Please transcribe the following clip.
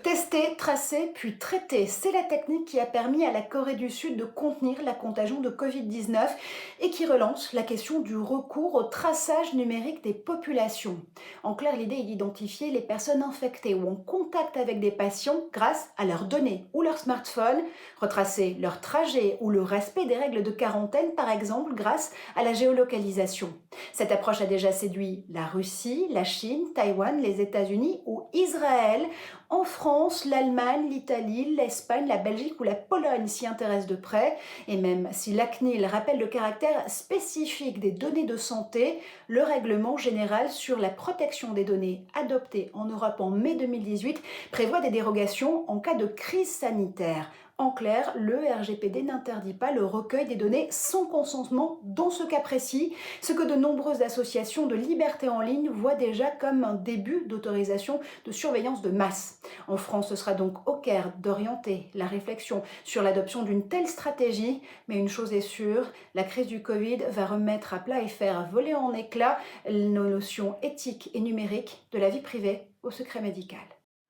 Tester, tracer, puis traiter, c'est la technique qui a permis à la Corée du Sud de contenir la contagion de Covid-19 et qui relance la question du recours au traçage numérique des populations. En clair, l'idée est d'identifier les personnes infectées ou en contact avec des patients grâce à leurs données ou leur smartphone, retracer leur trajet ou le respect des règles de quarantaine, par exemple, grâce à la géolocalisation. Cette approche a déjà séduit la Russie, la Chine, Taïwan, les États-Unis ou Israël. En France, l'Allemagne, l'Italie, l'Espagne, la Belgique ou la Pologne s'y intéressent de près. Et même si la CNIL rappelle le caractère spécifique des données de santé, le règlement général sur la protection des données adopté en Europe en mai 2018 prévoit des dérogations en cas de crise sanitaire. En clair, le RGPD n'interdit pas le recueil des données sans consentement dans ce cas précis, ce que de nombreuses associations de liberté en ligne voient déjà comme un début d'autorisation de surveillance de masse. En France, ce sera donc au Caire d'orienter la réflexion sur l'adoption d'une telle stratégie, mais une chose est sûre, la crise du Covid va remettre à plat et faire voler en éclats nos notions éthiques et numériques de la vie privée au secret médical.